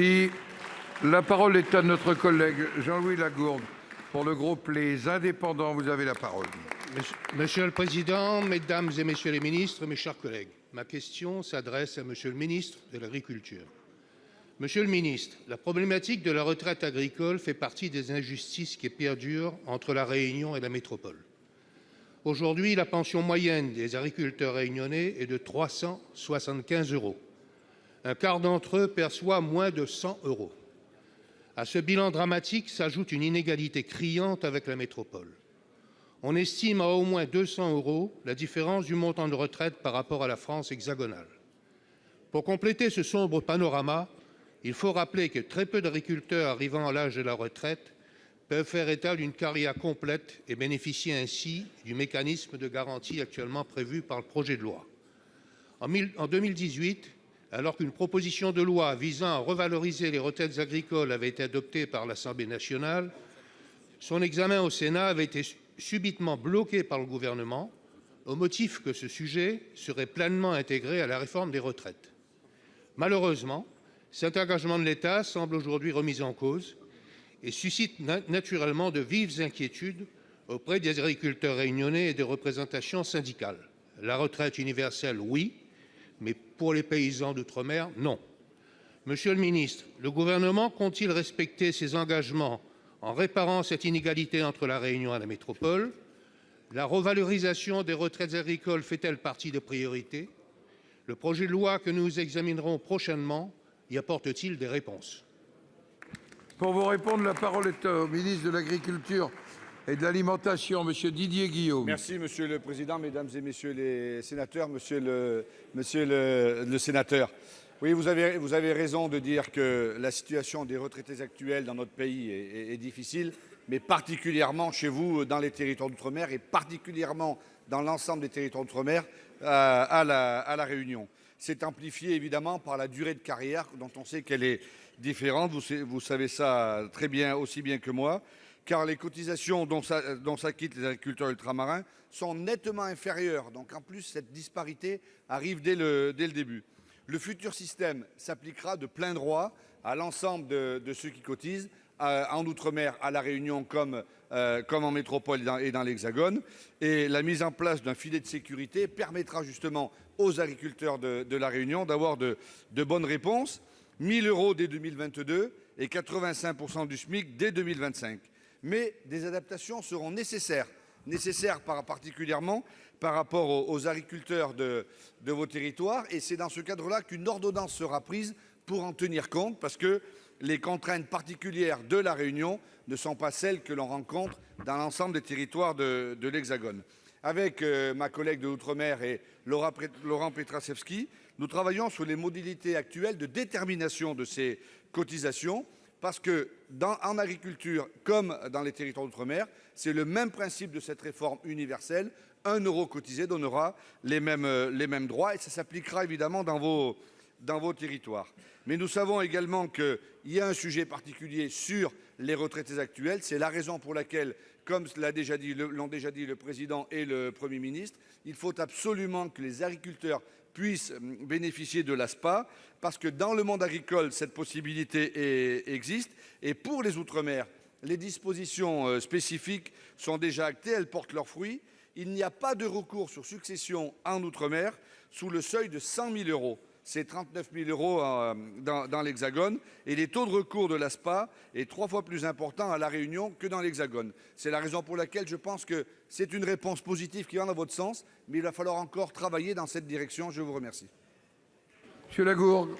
Et la parole est à notre collègue Jean-Louis Lagourgue pour le groupe Les Indépendants. Vous avez la parole. Monsieur le président, mesdames et messieurs les ministres, mes chers collègues, ma question s'adresse à monsieur le ministre de l'Agriculture. Monsieur le ministre, la problématique de la retraite agricole fait partie des injustices qui perdurent entre la Réunion et la métropole. Aujourd'hui, la pension moyenne des agriculteurs réunionnais est de 375 €. Un quart d'entre eux perçoit moins de 100 €. À ce bilan dramatique s'ajoute une inégalité criante avec la métropole. On estime à au moins 200 € la différence du montant de retraite par rapport à la France hexagonale. Pour compléter ce sombre panorama, il faut rappeler que très peu d'agriculteurs arrivant à l'âge de la retraite peuvent faire état d'une carrière complète et bénéficier ainsi du mécanisme de garantie actuellement prévu par le projet de loi. En 2018, alors qu'une proposition de loi visant à revaloriser les retraites agricoles avait été adoptée par l'Assemblée nationale, son examen au Sénat avait été subitement bloqué par le gouvernement au motif que ce sujet serait pleinement intégré à la réforme des retraites. Malheureusement, cet engagement de l'État semble aujourd'hui remis en cause et suscite naturellement de vives inquiétudes auprès des agriculteurs réunionnais et des représentations syndicales. La retraite universelle, oui, mais pour les paysans d'outre-mer, non. Monsieur le ministre, le gouvernement compte-t-il respecter ses engagements en réparant cette inégalité entre la Réunion et la métropole? La revalorisation des retraites agricoles fait-elle partie des priorités? Le projet de loi que nous examinerons prochainement y apporte-t-il des réponses? Pour vous répondre, la parole est au ministre de l'Agriculture et de l'Alimentation, monsieur Didier Guillaume. Merci, monsieur le président, mesdames et messieurs les sénateurs, monsieur le sénateur. Oui, vous avez raison de dire que la situation des retraités actuels dans notre pays est difficile, mais particulièrement chez vous dans les territoires d'outre-mer et particulièrement dans l'ensemble des territoires d'outre-mer à la Réunion. C'est amplifié évidemment par la durée de carrière dont on sait qu'elle est différente. Vous savez ça très bien, aussi bien que moi, car les cotisations dont s'acquittent les agriculteurs ultramarins sont nettement inférieures. Donc en plus, cette disparité arrive dès le début. Le futur système s'appliquera de plein droit à l'ensemble de ceux qui cotisent, en Outre-mer, à La Réunion comme en métropole et dans l'Hexagone. Et la mise en place d'un filet de sécurité permettra justement aux agriculteurs de La Réunion d'avoir de bonnes réponses. 1 000 € dès 2022 et 85% du SMIC dès 2025. Mais des adaptations seront nécessaires particulièrement par rapport aux agriculteurs de vos territoires. Et c'est dans ce cadre-là qu'une ordonnance sera prise pour en tenir compte, parce que les contraintes particulières de La Réunion ne sont pas celles que l'on rencontre dans l'ensemble des territoires de l'Hexagone. Avec ma collègue de l'Outre-mer et Laurent Petraszewski, nous travaillons sur les modalités actuelles de détermination de ces cotisations, parce que en agriculture comme dans les territoires d'outre-mer, c'est le même principe de cette réforme universelle. 1 € cotisé donnera les mêmes droits, et ça s'appliquera évidemment dans vos territoires. Mais nous savons également qu'il y a un sujet particulier sur les retraités actuels. C'est la raison pour laquelle, comme l'ont déjà dit le président et le Premier ministre, il faut absolument que les agriculteurs puissent bénéficier de l'ASPA, parce que dans le monde agricole, cette possibilité existe. Et pour les Outre-mer, les dispositions spécifiques sont déjà actées, elles portent leurs fruits. Il n'y a pas de recours sur succession en Outre-mer sous le seuil de 100 000 €. C'est 39 000 € dans l'Hexagone. Et les taux de recours de l'ASPA est 3 fois plus important à La Réunion que dans l'Hexagone. C'est la raison pour laquelle je pense que c'est une réponse positive qui va dans votre sens, mais il va falloir encore travailler dans cette direction. Je vous remercie. Monsieur Lagourgue.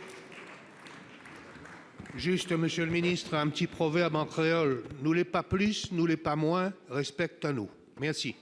Juste, monsieur le ministre, un petit proverbe en créole. Nous les pas plus, nous les pas moins, respecte à nous. Merci.